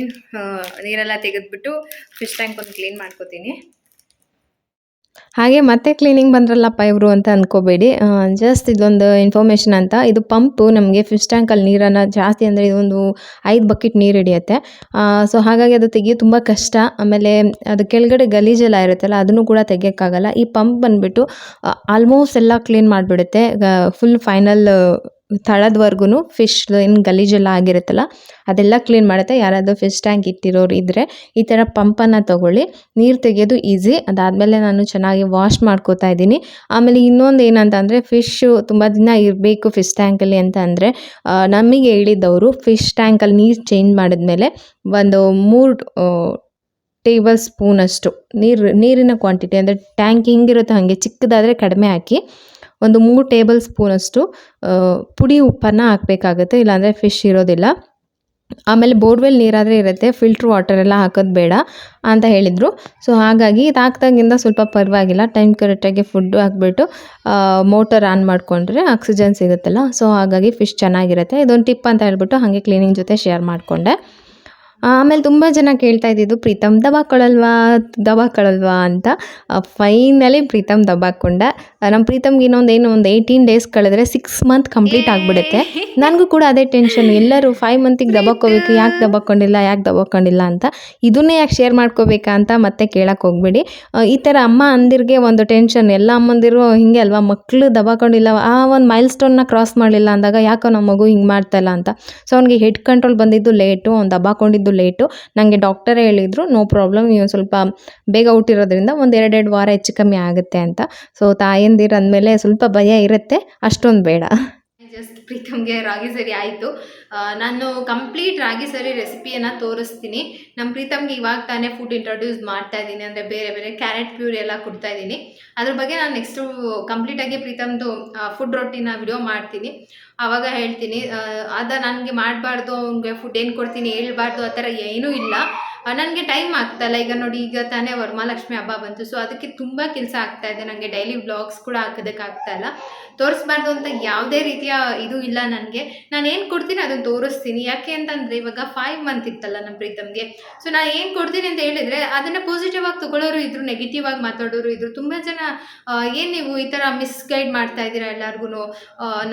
ನೀರೆಲ್ಲ ತೆಗೆದ್ಬಿಟ್ಟು ಫಿಶ್ ಟ್ಯಾಂಕ್ ಒಂದು ಕ್ಲೀನ್ ಮಾಡ್ಕೋತೀನಿ. ಹಾಗೆ ಮತ್ತೆ ಕ್ಲೀನಿಂಗ್ ಬಂದ್ರಲ್ಲಪ್ಪ ಇವರು ಅಂತ ಅಂದ್ಕೋಬೇಡಿ. ಜಸ್ಟ್ ಇದೊಂದು ಇನ್ಫಾರ್ಮೇಷನ್ ಅಂತ. ಇದು ಪಂಪು ನಮಗೆ ಫಿಶ್ ಟ್ಯಾಂಕಲ್ಲಿ ನೀರನ್ನು ಜಾಸ್ತಿ ಅಂದರೆ ಇದೊಂದು 5 ಬಕೆಟ್ ನೀರು ಹಿಡಿಯುತ್ತೆ. ಸೊ ಹಾಗಾಗಿ ಅದು ತೆಗಿಯೋದು ತುಂಬ ಕಷ್ಟ. ಆಮೇಲೆ ಅದು ಕೆಳಗಡೆ ಗಲೀಜೆಲ್ಲ ಇರುತ್ತಲ್ಲ, ಅದನ್ನು ಕೂಡ ತೆಗಿಯೋಕ್ಕಾಗಲ್ಲ. ಈ ಪಂಪ್ ಬಂದುಬಿಟ್ಟು ಆಲ್ಮೋಸ್ಟ್ ಎಲ್ಲ ಕ್ಲೀನ್ ಮಾಡಿಬಿಡುತ್ತೆ. ಫುಲ್ ಫೈನಲ್ ತಳದವರೆಗೂ ಫಿಶ್ ಏನು ಗಲೀಜೆಲ್ಲ ಆಗಿರುತ್ತಲ್ಲ ಅದೆಲ್ಲ ಕ್ಲೀನ್ ಮಾಡುತ್ತೆ. ಯಾರಾದರೂ ಫಿಶ್ ಟ್ಯಾಂಕ್ ಇಟ್ಟಿರೋರು ಇದ್ದರೆ ಈ ಥರ ಪಂಪನ್ನು ತೊಗೊಳ್ಳಿ, ನೀರು ತೆಗೆಯೋದು ಈಸಿ. ಅದಾದಮೇಲೆ ನಾನು ಚೆನ್ನಾಗಿ ವಾಶ್ ಮಾಡ್ಕೋತಾ ಇದ್ದೀನಿ. ಆಮೇಲೆ ಇನ್ನೊಂದು ಏನಂತಂದರೆ, ಫಿಶ್ಶು ತುಂಬ ದಿನ ಇರಬೇಕು ಫಿಶ್ ಟ್ಯಾಂಕಲ್ಲಿ ಅಂತ ಅಂದರೆ, ನಮಗೆ ಹೇಳಿದ್ದವರು ಫಿಶ್ ಟ್ಯಾಂಕಲ್ಲಿ ನೀರು ಚೇಂಜ್ ಮಾಡಿದ್ಮೇಲೆ ಒಂದು 3 ಟೇಬಲ್ ಸ್ಪೂನಷ್ಟು ನೀರಿನ ಕ್ವಾಂಟಿಟಿ, ಅಂದರೆ ಟ್ಯಾಂಕ್ ಹಿಂಗಿರುತ್ತೋ ಹಾಗೆ ಚಿಕ್ಕದಾದರೆ ಕಡಿಮೆ ಹಾಕಿ, ಒಂದು 3 ಟೇಬಲ್ ಸ್ಪೂನಷ್ಟು ಪುಡಿ ಉಪ್ಪನ್ನು ಹಾಕಬೇಕಾಗುತ್ತೆ, ಇಲ್ಲಾಂದರೆ ಫಿಶ್ ಇರೋದಿಲ್ಲ. ಆಮೇಲೆ ಬೋರ್ವೆಲ್ ನೀರಾದರೆ ಇರುತ್ತೆ, ಫಿಲ್ಟ್ರ್ ವಾಟರ್ ಎಲ್ಲ ಹಾಕೋದು ಬೇಡ ಅಂತ ಹೇಳಿದರು. ಸೊ ಹಾಗಾಗಿ ಇದು ಹಾಕ್ದಾಗಿಂದ ಸ್ವಲ್ಪ ಪರವಾಗಿಲ್ಲ. ಟೈಮ್ ಕರೆಕ್ಟಾಗಿ ಫುಡ್ಡು ಹಾಕ್ಬಿಟ್ಟು ಮೋಟರ್ ಆನ್ ಮಾಡಿಕೊಂಡ್ರೆ ಆಕ್ಸಿಜನ್ ಸಿಗುತ್ತಲ್ಲ, ಸೊ ಹಾಗಾಗಿ ಫಿಶ್ ಚೆನ್ನಾಗಿರುತ್ತೆ. ಇದೊಂದು ಟಿಪ್ ಅಂತ ಹೇಳ್ಬಿಟ್ಟು ಹಾಗೆ ಕ್ಲೀನಿಂಗ್ ಜೊತೆ ಶೇರ್ ಮಾಡಿಕೊಂಡೆ. ಆಮೇಲೆ ತುಂಬ ಜನ ಕೇಳ್ತಾ ಇದ್ದಿದ್ದು ಪ್ರೀತಮ್ ದಬಾಕೊಳಲ್ವಾ ಅಂತ. ಫೈನಲಿ ಪ್ರೀತಮ್ ದಬಾಕೊಂಡ. ನಮ್ಮ ಪ್ರೀತಮ್ಗೆ ಒಂದು 18 ಡೇಸ್ ಕಳೆದ್ರೆ 6 ಮಂತ್ ಕಂಪ್ಲೀಟ್ ಆಗಿಬಿಡುತ್ತೆ. ನನಗೂ ಕೂಡ ಅದೇ ಟೆನ್ಷನ್, ಎಲ್ಲರೂ 5 ಮಂತಿಗೆ ದಬಾಕೋಬೇಕು, ಯಾಕೆ ದಬಾಕೊಂಡಿಲ್ಲ ಅಂತ. ಇದನ್ನೇ ಯಾಕೆ ಶೇರ್ ಮಾಡ್ಕೋಬೇಕಾ ಅಂತ ಮತ್ತೆ ಕೇಳಕ್ಕೆ ಹೋಗ್ಬೇಡಿ. ಈ ಥರ ಅಮ್ಮ ಅಂದಿರಿಗೆ ಒಂದು ಟೆನ್ಷನ್, ಎಲ್ಲ ಅಮ್ಮಂದಿರು ಹಿಂಗೆ ಅಲ್ವಾ, ಮಕ್ಕಳು ದಬಾಕೊಂಡಿಲ್ಲ, ಆ ಒಂದು ಮೈಲ್ ಸ್ಟೋನ್ನ ಕ್ರಾಸ್ ಮಾಡಲಿಲ್ಲ ಅಂದಾಗ ಯಾಕೋ ನಮ್ಮ ಮಗು ಹಿಂಗೆ ಮಾಡ್ತಾಯಿಲ್ಲ ಅಂತ. ಸೊ ಅವ್ನಿಗೆ ಹೆಡ್ ಕಂಟ್ರೋಲ್ ಬಂದಿದ್ದು ಲೇಟು, ಅವ್ನು ದಬಾಕೊಂಡಿದ್ದು ಲೇಟು. ನನಗೆ ಡಾಕ್ಟರೇ ಹೇಳಿದರು, ನೋ ಪ್ರಾಬ್ಲಮ್, ನೀವು ಸ್ವಲ್ಪ ಬೇಗ ಹುಟ್ಟಿರೋದ್ರಿಂದ ಒಂದು 2 ವಾರ ಹೆಚ್ಚು ಕಮ್ಮಿ ಆಗುತ್ತೆ ಅಂತ. ಸೊ ತಾಯಂದಿರು ಅಂದಮೇಲೆ ಸ್ವಲ್ಪ ಭಯ ಇರುತ್ತೆ, ಅಷ್ಟೊಂದು ಬೇಡ. ಜಸ್ಟ್ ಪ್ರೀತಮ್ಗೆ ರಾಗಿ ಸರಿ ಆಯಿತು. ನಾನು ಕಂಪ್ಲೀಟ್ ರಾಗಿ ಸರಿ ರೆಸಿಪಿಯನ್ನು ತೋರಿಸ್ತೀನಿ. ನಮ್ಮ ಪ್ರೀತಮ್ಗೆ ಇವಾಗ ತಾನೇ ಫುಡ್ ಇಂಟ್ರೊಡ್ಯೂಸ್ ಮಾಡ್ತಾ ಇದ್ದೀನಿ, ಅಂದರೆ ಬೇರೆ ಬೇರೆ ಕ್ಯಾರೆಟ್ ಪ್ಯೂರಿ ಎಲ್ಲ ಕೊಡ್ತಾ ಇದ್ದೀನಿ. ಅದ್ರ ಬಗ್ಗೆ ನಾನು ನೆಕ್ಸ್ಟು ಕಂಪ್ಲೀಟಾಗಿ ಪ್ರೀತಮ್ದು ಫುಡ್ ರೊಟ್ಟಿನ ವಿಡಿಯೋ ಮಾಡ್ತೀನಿ, ಆವಾಗ ಹೇಳ್ತೀನಿ. ನನಗೆ ಮಾಡಬಾರ್ದು, ಅವ್ನಿಗೆ ಫುಡ್ ಏನು ಕೊಡ್ತೀನಿ ಹೇಳ್ಬಾರ್ದು, ಆ ಥರ ಏನೂ ಇಲ್ಲ. ನನಗೆ ಟೈಮ್ ಆಗ್ತಾಯಿಲ್ಲ. ಈಗ ನೋಡಿ, ಈಗ ತಾನೇ ವರಮಹಾಲಕ್ಷ್ಮಿ ಹಬ್ಬ ಬಂತು, ಸೊ ಅದಕ್ಕೆ ತುಂಬ ಕೆಲಸ ಆಗ್ತಾಯಿದೆ. ನನಗೆ ಡೈಲಿ ವ್ಲಾಗ್ಸ್ ಕೂಡ ಹಾಕೋದಕ್ಕಾಗ್ತಾಯಿಲ್ಲ. ತೋರಿಸ್ಬಾರ್ದು ಅಂತ ಯಾವುದೇ ರೀತಿಯ ಇದು ಇಲ್ಲ ನನಗೆ. ನಾನು ಏನು ಕೊಡ್ತೀನಿ ಅದನ್ನು ತೋರಿಸ್ತೀನಿ. ಯಾಕೆ ಅಂತಂದರೆ ಇವಾಗ 5 ಮಂತ್ ಇತ್ತಲ್ಲ ನಮ್ಮ ಪ್ರೀತಮ್ಗೆ. ಸೊ ನಾನು ಏನು ಕೊಡ್ತೀನಿ ಅಂತ ಹೇಳಿದರೆ ಅದನ್ನು ಪಾಸಿಟಿವ್ ಆಗಿ ತೊಗೊಳ್ಳೋರು ಇದ್ರು, ನೆಗೆಟಿವ್ ಆಗಿ ಮಾತಾಡೋರು ಇದ್ರು. ತುಂಬ ಜನ ಏನು ನೀವು ಈ ಥರ ಮಿಸ್ಗೈಡ್ ಮಾಡ್ತಾ ಇದ್ದೀರಾ ಎಲ್ಲರಿಗೂ,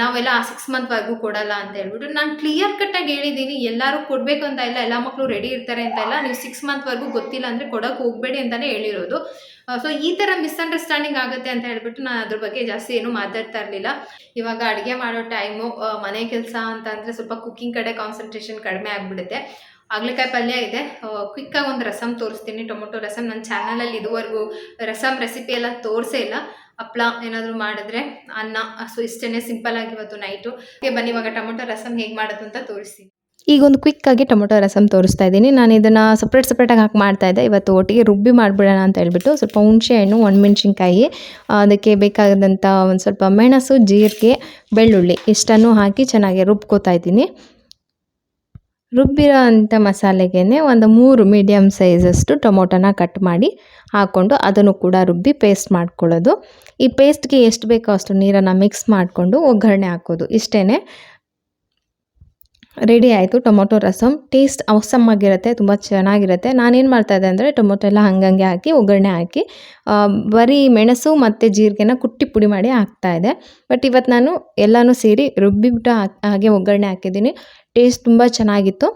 ನಾವೆಲ್ಲ 6 ಮಂತ್ವರೆಗೂ ಕೊಡಲ್ಲ ಅಂತ ಹೇಳ್ಬಿಟ್ಟು. ನಾನು ಕ್ಲಿಯರ್ ಕಟ್ಟಾಗಿ ಹೇಳಿದ್ದೀನಿ, ಎಲ್ಲರೂ ಕೊಡಬೇಕು ಅಂತ ಇಲ್ಲ, ಎಲ್ಲ ಮಕ್ಕಳು ರೆಡಿ ಇರ್ತಾರೆ ಅಂತ ಇಲ್ಲ. ನೀವು 6 ಮಂತ್ವರೆಗೂ ಗೊತ್ತಿಲ್ಲ ಅಂದರೆ ಕೊಡೋಕ್ಕೆ ಹೋಗಬೇಡಿ ಅಂತಲೇ ಹೇಳಿರೋದು. ಸೊ ಈ ಥರ ಮಿಸ್ಅಂಡರ್ಸ್ಟ್ಯಾಂಡಿಂಗ್ ಆಗುತ್ತೆ ಅಂತ ಹೇಳ್ಬಿಟ್ಟು ನಾನು ಅದ್ರ ಬಗ್ಗೆ ಜಾಸ್ತಿ ಏನೂ ಮಾತಾಡ್ತಾ ಇರಲಿಲ್ಲ. ಇವಾಗ ಅಡುಗೆ ಮಾಡೋ ಟೈಮು, ಮನೆ ಕೆಲಸ ಅಂತಂದರೆ ಸ್ವಲ್ಪ ಕುಕ್ಕಿಂಗ್ ಕಡೆ ಕಾನ್ಸಂಟ್ರೇಷನ್ ಕಡಿಮೆ ಆಗಿಬಿಡುತ್ತೆ. ಹಾಗಲಕಾಯಿ ಪಲ್ಯ ಇದೆ, ಕ್ವಿಕ್ಕಾಗಿ ಒಂದು ರಸಮ್ ತೋರಿಸ್ತೀನಿ, ಟೊಮೊಟೊ ರಸಮ್. ನನ್ನ ಚಾನಲಲ್ಲಿ ಇದುವರೆಗೂ ರಸಮ್ ರೆಸಿಪಿ ಎಲ್ಲ ತೋರಿಸೇ ಇಲ್ಲ. ಹಪ್ಳ ಏನಾದರೂ ಮಾಡಿದ್ರೆ, ಅನ್ನ. ಸೊ ಇಷ್ಟೇ ಸಿಂಪಲ್ಲಾಗಿ ಇವತ್ತು ನೈಟು. ಬನ್ನಿ ಇವಾಗ ಟೊಮೊಟೊ ರಸಮ್ ಹೇಗೆ ಮಾಡೋದು ಅಂತ ತೋರಿಸ್ತೀನಿ. ಈಗ ಒಂದು ಕ್ವಿಕ್ಕಾಗಿ ಟೊಮೊಟೊ ರಸಮ್ ತೋರಿಸ್ತಾ ಇದ್ದೀನಿ. ನಾನು ಇದನ್ನು ಸಪ್ರೇಟಾಗಿ ಹಾಕಿ ಮಾಡ್ತಾಯಿದ್ದೆ. ಇವತ್ತು ಒಟ್ಟಿಗೆ ರುಬ್ಬಿ ಮಾಡಿಬಿಡೋಣ ಅಂತ ಹೇಳ್ಬಿಟ್ಟು ಸ್ವಲ್ಪ ಹುಣಸೆಹಣ್ಣು, ಒಣಮೆಣ್ಸಿನ್ಕಾಯಿ, ಅದಕ್ಕೆ ಬೇಕಾದಂಥ ಒಂದು ಸ್ವಲ್ಪ ಮೆಣಸು, ಜೀರಿಗೆ, ಬೆಳ್ಳುಳ್ಳಿ ಇಷ್ಟನ್ನು ಹಾಕಿ ಚೆನ್ನಾಗಿ ರುಬ್ಕೋತಾ ಇದ್ದೀನಿ. ರುಬ್ಬಿರೋ ಅಂಥ ಮಸಾಲೆಗೆ ಒಂದು 3 ಮೀಡಿಯಮ್ ಸೈಜಷ್ಟು ಟೊಮೊಟೊನ ಕಟ್ ಮಾಡಿ ಹಾಕ್ಕೊಂಡು ಅದನ್ನು ಕೂಡ ರುಬ್ಬಿ ಪೇಸ್ಟ್ ಮಾಡ್ಕೊಳ್ಳೋದು. ಈ ಪೇಸ್ಟ್ಗೆ ಎಷ್ಟು ಬೇಕೋ ಅಷ್ಟು ನೀರನ್ನು ಮಿಕ್ಸ್ ಮಾಡಿಕೊಂಡು ಒಗ್ಗರಣೆ ಹಾಕೋದು. ಇಷ್ಟೇ, ರೆಡಿ ಆಯಿತು ಟೊಮೊಟೊ ರಸಮ್. ಟೇಸ್ಟ್ ಅವಸಮ್ ಆಗಿರುತ್ತೆ, ತುಂಬ ಚೆನ್ನಾಗಿರುತ್ತೆ. ನಾನೇನು ಮಾಡ್ತಾಯಿದ್ದೆ ಅಂದರೆ ಟೊಮೊಟೊ ಎಲ್ಲ ಹಂಗಂಗೆ ಹಾಕಿ ಒಗ್ಗರಣೆ ಹಾಕಿ ಬರೀ ಮೆಣಸು ಮತ್ತು ಜೀರಿಗೆನ ಕುಟ್ಟಿ ಪುಡಿ ಮಾಡಿ ಹಾಕ್ತಾಯಿದ್ದೆ. ಬಟ್ ಇವತ್ತು ನಾನು ಎಲ್ಲನೂ ಸೇರಿ ರುಬ್ಬಿಬಿಟ್ಟು ಹಾಗೆ ಒಗ್ಗರಣೆ ಹಾಕಿದ್ದೀನಿ. ಟೇಸ್ಟ್ ತುಂಬ ಚೆನ್ನಾಗಿತ್ತು.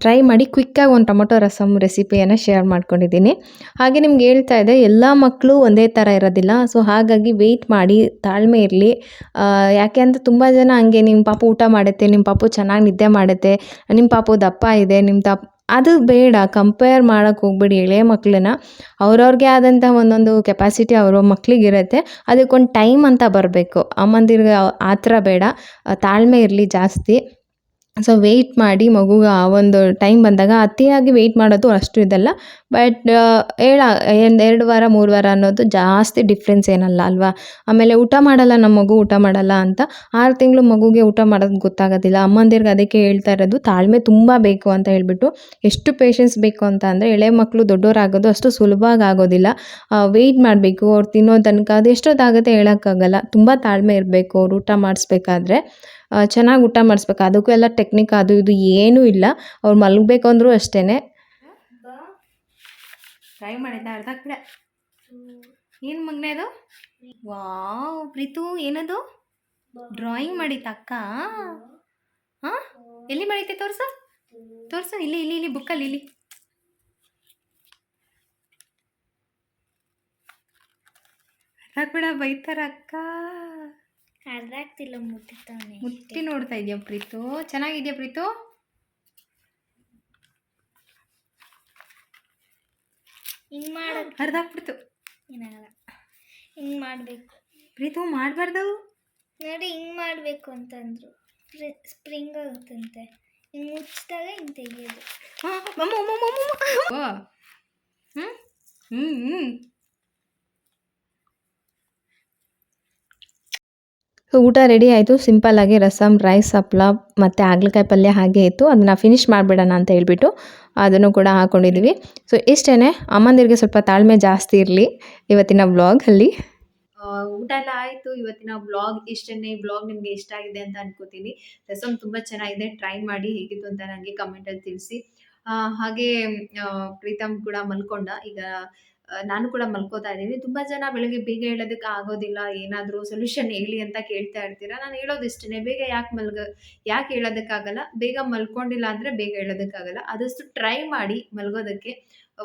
ಟ್ರೈ ಮಾಡಿ. ಕ್ವಿಕ್ಕಾಗಿ ಒಂದು ಟೊಮೊಟೊ ರಸಮ್ ರೆಸಿಪಿಯನ್ನು ಶೇರ್ ಮಾಡ್ಕೊಂಡಿದ್ದೀನಿ. ಹಾಗೆ ನಿಮ್ಗೆ ಹೇಳ್ತಾ ಇದ್ದೆ, ಎಲ್ಲ ಮಕ್ಕಳು ಒಂದೇ ಥರ ಇರೋದಿಲ್ಲ. ಸೊ ಹಾಗಾಗಿ ವೆಯ್ಟ್ ಮಾಡಿ, ತಾಳ್ಮೆ ಇರಲಿ. ಯಾಕೆ ಅಂದರೆ ತುಂಬ ಜನ ಹಂಗೆ, ನಿಮ್ಮ ಪಾಪು ಊಟ ಮಾಡುತ್ತೆ, ನಿಮ್ಮ ಪಾಪು ಚೆನ್ನಾಗಿ ನಿದ್ದೆ ಮಾಡುತ್ತೆ, ನಿಮ್ಮ ಪಾಪು ದಪ್ಪ ಇದೆ, ಅದು ಬೇಡ. ಕಂಪೇರ್ ಮಾಡೋಕ್ಕೆ ಹೋಗ್ಬೇಡಿ ಎಳೆ ಮಕ್ಕಳನ್ನ. ಅವ್ರವ್ರಿಗೆ ಆದಂಥ ಒಂದೊಂದು ಕೆಪಾಸಿಟಿ ಅವ್ರ ಮಕ್ಕಳಿಗಿರುತ್ತೆ. ಅದಕ್ಕೊಂದು ಟೈಮ್ ಅಂತ ಬರಬೇಕು. ಅಮ್ಮಂದಿರಿಗೆ ಆ ಥರ ಬೇಡ, ತಾಳ್ಮೆ ಇರಲಿ ಜಾಸ್ತಿ. ಸೊ ವೆಯ್ಟ್ ಮಾಡಿ, ಮಗುಗೆ ಆ ಒಂದು ಟೈಮ್ ಬಂದಾಗ ಅತಿಯಾಗಿ ವೆಯ್ಟ್ ಮಾಡೋದು ಅಷ್ಟು ಇದಲ್ಲ. ಬಟ್ 2 ವಾರ 3 ವಾರ ಅನ್ನೋದು ಜಾಸ್ತಿ ಡಿಫ್ರೆನ್ಸ್ ಏನಲ್ಲ ಅಲ್ವಾ. ಆಮೇಲೆ ಊಟ ಮಾಡಲ್ಲ, ನಮ್ಮ ಮಗು ಊಟ ಮಾಡಲ್ಲ ಅಂತ 6 ತಿಂಗಳು ಮಗುಗೆ ಊಟ ಮಾಡೋದು ಗೊತ್ತಾಗೋದಿಲ್ಲ. ಅಮ್ಮಂದಿರಿಗೆ ಅದಕ್ಕೆ ಹೇಳ್ತಾ ಇರೋದು, ತಾಳ್ಮೆ ತುಂಬ ಬೇಕು ಅಂತ ಹೇಳ್ಬಿಟ್ಟು. ಎಷ್ಟು ಪೇಷನ್ಸ್ ಬೇಕು ಅಂತ ಅಂದರೆ, ಎಳೆ ಮಕ್ಕಳು ದೊಡ್ಡವರಾಗೋದು ಅಷ್ಟು ಸುಲಭವಾಗಿ ಆಗೋದಿಲ್ಲ. ವೆಯ್ಟ್ ಮಾಡಬೇಕು, ಅವ್ರು ತಿನ್ನೋ ತನಕ. ಅದು ಎಷ್ಟೊತ್ತಾಗುತ್ತೆ ಹೇಳೋಕ್ಕಾಗಲ್ಲ. ತುಂಬ ತಾಳ್ಮೆ ಇರಬೇಕು ಅವ್ರು ಊಟ ಮಾಡಿಸ್ಬೇಕಾದ್ರೆ. ಚೆನ್ನಾಗಿ ಊಟ ಮಾಡಿಸ್ಬೇಕು. ಅದಕ್ಕೂ ಎಲ್ಲ ಟೆಕ್ನಿಕ್ ಅದು ಇದು ಏನೂ ಇಲ್ಲ. ಅವ್ರು ಮಲಗಬೇಕು ಅಂದರೂ ಅಷ್ಟೇ. ಟ್ರೈ ಮಾಡಿದ್ದ ಅರ್ಧ ಕಡೆ ಏನು ಮಗನೇ ಅದು? ವಾವ್ ಪ್ರೀತು, ಏನದು ಡ್ರಾಯಿಂಗ್ ಮಾಡಿತ್ತ ಅಕ್ಕ? ಹಾಂ, ಎಲ್ಲಿ ಮಾಡೈತೆ? ತೋರ್ಸು. ಇಲ್ಲಿ ಬುಕ್ಕಲ್ಲಿ ಇಲ್ಲಿ. ಅರ್ಧ ಕೂಡ ಬೈತಾರ ಅಕ್ಕ. ಅರ್ಧ ಆಗ್ತಿಲ್ಲ, ಮುಟ್ಟಿ ನೋಡ್ತಾ ಇದೆಯಾ ಪ್ರೀತು? ಚೆನ್ನಾಗಿದೆಯಾ ಪ್ರೀತು? ಹಿಂಗೆ ಮಾಡೋದು ಅರ್ಧ ಆಗ್ಬಿಡ್ತು. ಏನಾಗಲ್ಲ, ಹಿಂಗೆ ಮಾಡಬೇಕು ಪ್ರೀತು. ಮಾಡಬಾರ್ದು ನೋಡಿ, ಹಿಂಗೆ ಮಾಡಬೇಕು ಅಂತಂದ್ರು. ಸ್ಪ್ರಿಂಗ್ ಆಗುತ್ತಂತೆ, ಹಿಂಗೆ ಮುಚ್ಚಿದಾಗ ಹಿಂಗೆ ತೆಗಿಯೋದು. ಸೊ ಊಟ ರೆಡಿ ಆಯಿತು. ಸಿಂಪಲ್ಲಾಗಿ ರಸಮ್, ರೈಸ್, ಹಪ್ಳ ಮತ್ತು ಹಾಗಲಕಾಯಿ ಪಲ್ಯ ಹಾಗೆ ಇತ್ತು. ಅದನ್ನು ಫಿನಿಷ್ ಮಾಡಿಬಿಡೋಣ ಅಂತ ಹೇಳ್ಬಿಟ್ಟು ಅದನ್ನು ಕೂಡ ಹಾಕ್ಕೊಂಡಿದ್ದೀವಿ. ಸೊ ಇಷ್ಟೇ, ಅಮ್ಮಂದಿರಿಗೆ ಸ್ವಲ್ಪ ತಾಳ್ಮೆ ಜಾಸ್ತಿ ಇರಲಿ ಇವತ್ತಿನ ವ್ಲಾಗಲ್ಲಿ. ಊಟ ಎಲ್ಲ ಆಯಿತು. ಇವತ್ತಿನ ವ್ಲಾಗ್ ಇಷ್ಟೇ. ವ್ಲಾಗ್ ನಿಮಗೆ ಇಷ್ಟ ಆಗಿದೆ ಅಂತ ಅನ್ಕೋತೀನಿ. ರಸಮ್ ತುಂಬ ಚೆನ್ನಾಗಿದೆ, ಟ್ರೈ ಮಾಡಿ ಹೇಗಿತ್ತು ಅಂತ ನನಗೆ ಕಮೆಂಟಲ್ಲಿ ತಿಳಿಸಿ. ಹಾಗೆ ಪ್ರೀತಮ್ ಕೂಡ ಮಲ್ಕೊಂಡ. ಈಗ ನಾನು ಕೂಡ ಮಲ್ಕೋತಾ ಇದ್ದೀನಿ. ತುಂಬಾ ಜನ ಬೆಳಗ್ಗೆ ಬೇಗ ಏಳೋದಕ್ಕೆ ಆಗೋದಿಲ್ಲ, ಏನಾದರೂ ಸೊಲ್ಯೂಷನ್ ಹೇಳಿ ಅಂತ ಕೇಳ್ತಾ ಇರ್ತೀರಾ. ನಾನು ಹೇಳೋದಿಷ್ಟೇ, ಬೇಗ ಯಾಕೆ ಏಳೋದಕ್ಕಾಗಲ್ಲ? ಬೇಗ ಮಲ್ಕೊಂಡಿಲ್ಲ ಅಂದರೆ ಬೇಗ ಏಳೋದಕ್ಕಾಗಲ್ಲ. ಆದಷ್ಟು ಟ್ರೈ ಮಾಡಿ ಮಲ್ಗೋದಕ್ಕೆ.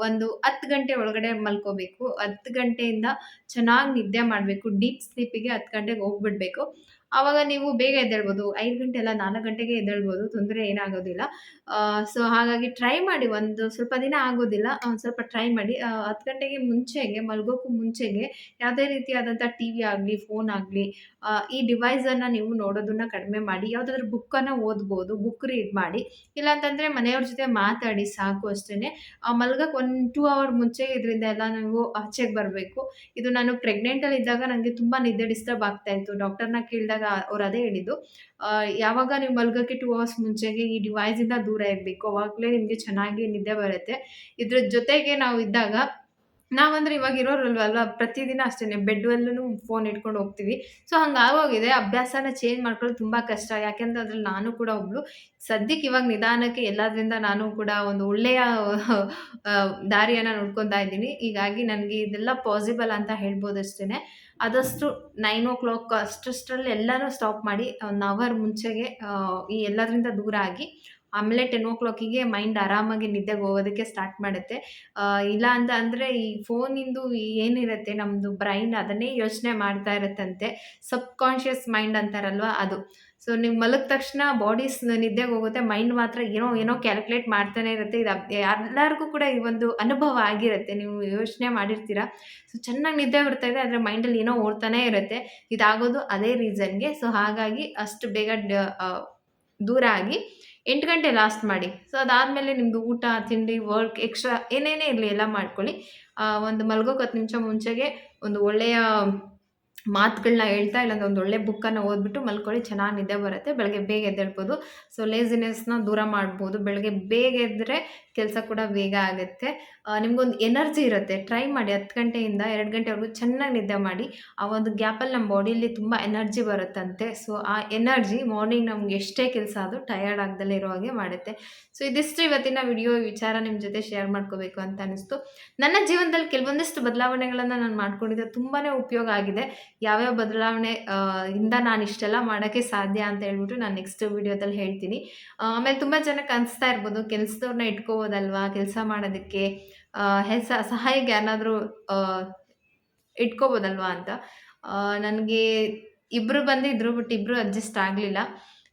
ಒಂದು 10 ಗಂಟೆ ಒಳಗಡೆ ಮಲ್ಕೋಬೇಕು. 10 ಗಂಟೆಯಿಂದ ಚೆನ್ನಾಗಿ ನಿದ್ದೆ ಮಾಡಬೇಕು. ಡೀಪ್ ಸ್ಲೀಪಿಗೆ 10 ಗಂಟೆಗೆ ಹೋಗ್ಬಿಡ್ಬೇಕು. ಆವಾಗ ನೀವು ಬೇಗ ಎದ್ದೇಳ್ಬೋದು. 5 ಗಂಟೆ ಅಲ್ಲ, 4 ಗಂಟೆಗೆ ಎದ್ದೇಳ್ಬೋದು. ತೊಂದರೆ ಏನಾಗೋದಿಲ್ಲ. ಸೊ ಹಾಗಾಗಿ ಟ್ರೈ ಮಾಡಿ. ಒಂದು ಸ್ವಲ್ಪ ದಿನ ಆಗೋದಿಲ್ಲ. ಒಂದು ಸ್ವಲ್ಪ ಟ್ರೈ ಮಾಡಿ. 10 ಗಂಟೆಗೆ ಮುಂಚೆಗೆ ಮಲ್ಗೋಕ್ಕೂ ಮುಂಚೆಗೆ ಯಾವುದೇ ರೀತಿಯಾದಂಥ ಟಿವಿ ಆಗಲಿ, ಫೋನ್ ಆಗಲಿ, ಈ ಡಿವೈಸನ್ನು ನೀವು ನೋಡೋದನ್ನ ಕಡಿಮೆ ಮಾಡಿ. ಯಾವುದಾದ್ರೂ ಬುಕ್ಕನ್ನು ಓದ್ಬೋದು. ಬುಕ್ ರೀಡ್ ಮಾಡಿ. ಇಲ್ಲಾಂತಂದರೆ ಮನೆಯವ್ರ ಜೊತೆ ಮಾತಾಡಿ ಸಾಕು ಅಷ್ಟೇನೆ. ಮಲ್ಗಕ್ಕೆ 2 ಅವರ್ ಮುಂಚೆ ಇದರಿಂದ ಎಲ್ಲ ನೀವು ಆಚೆಗೆ ಬರಬೇಕು. ಇದು ನಾನು ಪ್ರೆಗ್ನೆಂಟಲ್ಲಿ ಇದ್ದಾಗ ನನಗೆ ತುಂಬ ನಿದ್ದೆ ಡಿಸ್ಟರ್ಬ್ ಆಗ್ತಾ ಇತ್ತು. ಡಾಕ್ಟರ್‌ನ ಕೇಳಿದಾಗ ಅವ್ರು ಅದೇ ಹೇಳಿದ್ದು. ಯಾವಾಗ ನೀವು ಮಲ್ಗಕ್ಕೆ 2 ಅವರ್ಸ್ ಮುಂಚೆಗೆ ಈ ಡಿವೈಸಿಂದ ದೂರ ಇರಬೇಕು. ಅವಾಗಲೇ ನಿಮಗೆ ಚೆನ್ನಾಗಿ ನಿದ್ದೆ ಬರುತ್ತೆ. ಇದ್ರ ಜೊತೆಗೆ ನಾವು ಇದ್ದಾಗ ನಾವಂದ್ರೆ ಇವಾಗ ಇರೋರಲ್ವಲ್ವಾ, ಪ್ರತಿದಿನ ಅಷ್ಟೇನೆ ಬೆಡ್ಡಲ್ಲೂ ಫೋನ್ ಇಟ್ಕೊಂಡು ಹೋಗ್ತೀವಿ. ಸೊ ಹಂಗಾಗೋಗಿದೆ. ಅಭ್ಯಾಸನ ಚೇಂಜ್ ಮಾಡ್ಕೊಳ್ಳೋದು ತುಂಬ ಕಷ್ಟ. ಯಾಕೆಂದ್ರೆ ಅದ್ರಲ್ಲಿ ನಾನು ಕೂಡ ಒಬ್ಳು. ಸದ್ಯಕ್ಕೆ ಇವಾಗ ನಿಧಾನಕ್ಕೆ ಎಲ್ಲದ್ರಿಂದ ನಾನು ಕೂಡ ಒಂದು ಒಳ್ಳೆಯ ದಾರಿಯನ್ನ ನೋಡ್ಕೊತಾ ಇದ್ದೀನಿ. ಹೀಗಾಗಿ ನನಗೆ ಇದೆಲ್ಲ ಪಾಸಿಬಲ್ ಅಂತ ಹೇಳ್ಬೋದಷ್ಟೇನೆ. ಆದಷ್ಟು 9:00 ಅಷ್ಟರಲ್ಲಿ ಎಲ್ಲಾನು ಸ್ಟಾಪ್ ಮಾಡಿ 1 ಅವರ್ ಮುಂಚೆಗೆ ಈ ಎಲ್ಲದ್ರಿಂದ ದೂರ ಆಗಿ, ಆಮೇಲೆ 10:00ಗೆ ಮೈಂಡ್ ಆರಾಮಾಗಿ ನಿದ್ದೆಗೆ ಹೋಗೋದಕ್ಕೆ ಸ್ಟಾರ್ಟ್ ಮಾಡುತ್ತೆ. ಇಲ್ಲ ಅಂತ ಅಂದರೆ ಈ ಫೋನಿಂದು ಏನಿರುತ್ತೆ ನಮ್ಮದು ಬ್ರೈನ್ ಅದನ್ನೇ ಯೋಚನೆ ಮಾಡ್ತಾ ಇರುತ್ತಂತೆ. ಸಬ್‌ಕಾನ್ಷಿಯಸ್ ಮೈಂಡ್ ಅಂತಾರಲ್ವಾ ಅದು. ಸೊ ನೀವು ಮಲಗಿದ ತಕ್ಷಣ ಬಾಡಿ ನಿದ್ದೆಗೆ ಹೋಗುತ್ತೆ. ಮೈಂಡ್ ಮಾತ್ರ ಏನೋ ಏನೋ ಕ್ಯಾಲ್ಕುಲೇಟ್ ಮಾಡ್ತಾನೆ ಇರುತ್ತೆ. ಇದು ಎಲ್ಲರಿಗೂ ಕೂಡ ಈ ಒಂದು ಅನುಭವ ಆಗಿರುತ್ತೆ. ನೀವು ಯೋಚನೆ ಮಾಡಿರ್ತೀರ. ಸೊ ಚೆನ್ನಾಗಿ ನಿದ್ದೆ ಬರ್ತಾ ಇದೆ, ಆದರೆ ಮೈಂಡಲ್ಲಿ ಏನೋ ಓಡ್ತಾನೇ ಇರುತ್ತೆ. ಇದಾಗೋದು ಅದೇ ರೀಸನ್‌ಗೆ. ಸೊ ಹಾಗಾಗಿ ಅಷ್ಟು ಬೇಗ ದೂರ ಆಗಿ 8 ಗಂಟೆ ಲಾಸ್ಟ್ ಮಾಡಿ. ಸೊ ಅದಾದಮೇಲೆ ನಿಮ್ಮದು ಊಟ, ತಿಂಡಿ, ವರ್ಕ್ ಎಕ್ಸ್ಟ್ರಾ ಏನೇನೇ ಇರಲಿ ಎಲ್ಲ ಮಾಡ್ಕೊಳ್ಳಿ. ಒಂದು ಮಲ್ಗೋಕೆ 10 ನಿಮಿಷ ಮುಂಚೆಗೆ ಒಂದು ಒಳ್ಳೆಯ ಮಾತುಗಳನ್ನ ಹೇಳ್ತಾ, ಇಲ್ಲಾಂದ್ರೆ ಒಂದು ಒಳ್ಳೆ ಬುಕ್ಕನ್ನು ಓದ್ಬಿಟ್ಟು ಮಲ್ಕೊಳ್ಳಿ. ಚೆನ್ನಾಗಿ ನಿದ್ದೆ ಬರುತ್ತೆ. ಬೆಳಗ್ಗೆ ಬೇಗ ಎದ್ದೇಳ್ಬೋದು. ಸೊ ಲೇಜಿನೆಸ್‌ನ ದೂರ ಮಾಡ್ಬೋದು. ಬೆಳಗ್ಗೆ ಬೇಗ ಎದ್ದರೆ ಕೆಲಸ ಕೂಡ ಬೇಗ ಆಗುತ್ತೆ. ನಿಮ್ಗೊಂದು ಎನರ್ಜಿ ಇರುತ್ತೆ. ಟ್ರೈ ಮಾಡಿ 10 ಗಂಟೆಯಿಂದ 2 ಗಂಟೆವರೆಗೂ ಚೆನ್ನಾಗಿ ನಿದ್ದೆ ಮಾಡಿ. ಆ ಒಂದು ಗ್ಯಾಪಲ್ಲಿ ನಮ್ಮ ಬಾಡಿಲಿ ತುಂಬ ಎನರ್ಜಿ ಬರುತ್ತಂತೆ. ಸೊ ಆ ಎನರ್ಜಿ ಮಾರ್ನಿಂಗ್ ನಮ್ಗೆ ಎಷ್ಟೇ ಕೆಲಸ ಆದರೂ ಟಯರ್ಡ್ ಆಗ್ದಲೇ ಇರೋ ಹಾಗೆ ಮಾಡುತ್ತೆ. ಸೊ ಇದಿಷ್ಟು ಇವತ್ತಿನ ವಿಡಿಯೋ ವಿಚಾರ ನಿಮ್ಮ ಜೊತೆ ಶೇರ್ ಮಾಡ್ಕೋಬೇಕು ಅಂತ ಅನ್ನಿಸ್ತು. ನನ್ನ ಜೀವನದಲ್ಲಿ ಕೆಲವೊಂದಿಷ್ಟು ಬದಲಾವಣೆಗಳನ್ನು ನಾನು ಮಾಡ್ಕೊಂಡಿದ್ದೆ. ತುಂಬಾ ಉಪಯೋಗ ಆಗಿದೆ. ಯಾವ್ಯಾವ ಬದಲಾವಣೆ ಇಂದ ನಾನು ಇಷ್ಟೆಲ್ಲ ಮಾಡೋಕ್ಕೆ ಸಾಧ್ಯ ಅಂತ ಹೇಳ್ಬಿಟ್ಟು ನಾನು ನೆಕ್ಸ್ಟ್ ವಿಡಿಯೋದಲ್ಲಿ ಹೇಳ್ತೀನಿ. ಆಮೇಲೆ ತುಂಬ ಜನಕ್ಕೆ ಅನಿಸ್ತಾ ಇರ್ಬೋದು, ಕೆಲಸದವ್ರನ್ನ ಇಟ್ಕೋಬೋದಲ್ವಾ ಕೆಲಸ ಮಾಡೋದಕ್ಕೆ, ಸಹಾಯಕ್ಕೆ ಯಾರನ್ನಾದರೂ ಇಟ್ಕೋಬೋದಲ್ವಾ ಅಂತ. ನನಗೆ ಇಬ್ಬರು ಬಂದಿದ್ದರು, ಬಟ್ ಇಬ್ಬರು ಅಡ್ಜಸ್ಟ್ ಆಗಲಿಲ್ಲ.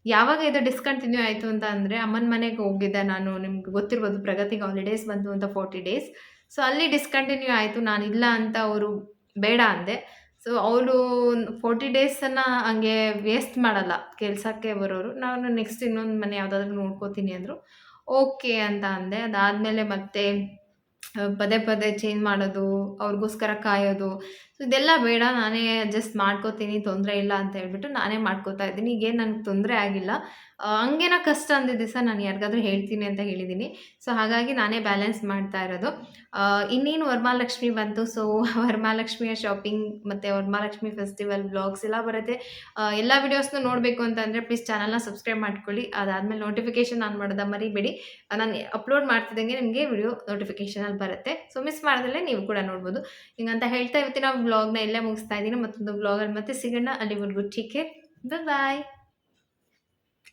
ಯಾವಾಗ ಇದು ಡಿಸ್ಕಂಟಿನ್ಯೂ ಆಯಿತು ಅಂತ ಅಂದರೆ, ಅಮ್ಮನ ಮನೆಗೆ ಹೋಗಿದ್ದೆ ನಾನು. ನಿಮ್ಗೆ ಗೊತ್ತಿರ್ಬೋದು, ಪ್ರಗತಿಗೆ ಹಾಲಿಡೇಸ್ ಬಂತು ಅಂತ 40 ಡೇಸ್. ಸೊ ಅಲ್ಲಿ ಡಿಸ್ಕಂಟಿನ್ಯೂ ಆಯಿತು. ನಾನಿಲ್ಲ ಅಂತ ಅವರು ಬೇಡ ಅಂದೆ. ಸೊ ಅವರು 40 ಡೇಸನ್ನು ಹಂಗೆ ವೇಸ್ಟ್ ಮಾಡಲ್ಲ ಕೆಲಸಕ್ಕೆ ಬರೋರು. ನಾನು ನೆಕ್ಸ್ಟ್ ಇನ್ನೊಂದು ಮನೆ ಯಾವುದಾದ್ರೂ ನೋಡ್ಕೋತೀನಿ ಅಂದರು. ಓಕೆ ಅಂತ ಅಂದೆ. ಅದಾದಮೇಲೆ ಮತ್ತೆ ಪದೇ ಪದೇ ಚೇಂಜ್ ಮಾಡೋದು, ಅವ್ರಿಗೋಸ್ಕರ ಕಾಯೋದು, ಸೊ ಇದೆಲ್ಲ ಬೇಡ, ನಾನೇ ಅಡ್ಜಸ್ಟ್ ಮಾಡ್ಕೋತೀನಿ, ತೊಂದರೆ ಇಲ್ಲ ಅಂತ ಹೇಳ್ಬಿಟ್ಟು ನಾನೇ ಮಾಡ್ಕೋತಾ ಇದ್ದೀನಿ. ಈಗೇನು ನನಗೆ ತೊಂದರೆ ಆಗಿಲ್ಲ. ಹಂಗೇನೋ ಕಷ್ಟ ಅಂದಿದ್ದ ದಿವಸ ನಾನು ಯಾರಿಗಾದ್ರೂ ಹೇಳ್ತೀನಿ ಅಂತ ಹೇಳಿದ್ದೀನಿ. ಸೊ ಹಾಗಾಗಿ ನಾನೇ ಬ್ಯಾಲೆನ್ಸ್ ಮಾಡ್ತಾ ಇರೋದು. ಇನ್ನೇನು ವರಮಹಾಲಕ್ಷ್ಮಿ ಬಂತು. ಸೊ ವರಮಹಾಲಕ್ಷ್ಮಿಯ ಶಾಪಿಂಗ್ ಮತ್ತು ವರಮಹಾಲಕ್ಷ್ಮಿ ಫೆಸ್ಟಿವಲ್ ವ್ಲಾಗ್ಸ್ ಎಲ್ಲ ಬರುತ್ತೆ. ಎಲ್ಲ ವೀಡಿಯೋಸ್ನೂ ನೋಡಬೇಕು ಅಂತಂದರೆ ಪ್ಲೀಸ್ ಚಾನಲ್ನ ಸಬ್ಸ್ಕ್ರೈಬ್ ಮಾಡ್ಕೊಳ್ಳಿ. ಅದಾದಮೇಲೆ ನೋಟಿಫಿಕೇಷನ್ ಆನ್ ಮಾಡೋದು ಮರಿಬೇಡಿ. ನಾನು ಅಪ್ಲೋಡ್ ಮಾಡ್ತಿದ್ದಂಗೆ ನಿಮಗೆ ವಿಡಿಯೋ ನೋಟಿಫಿಕೇಷನಲ್ಲಿ ಬರುತ್ತೆ. ಸೊ ಮಿಸ್ ಮಾಡ್ದಲೇ ನೀವು ಕೂಡ ನೋಡ್ಬೋದು. ಹಿಂಗಂತ ಹೇಳ್ತಾ ಇವತ್ತಿನ ವ್ಲಾಗ್ನ ಇಲ್ಲೇ ಮುಗಿಸ್ತಾ ಇದ್ದೀನಿ. ಮತ್ತೊಂದು ವ್ಲಾಗಲ್ಲಿ ಮತ್ತೆ ಸಿಗೋಣ. ಅಲ್ಲಿವರೆಗೂ ಟೇಕ್ ಕೇರ್. ಬಾಯ್.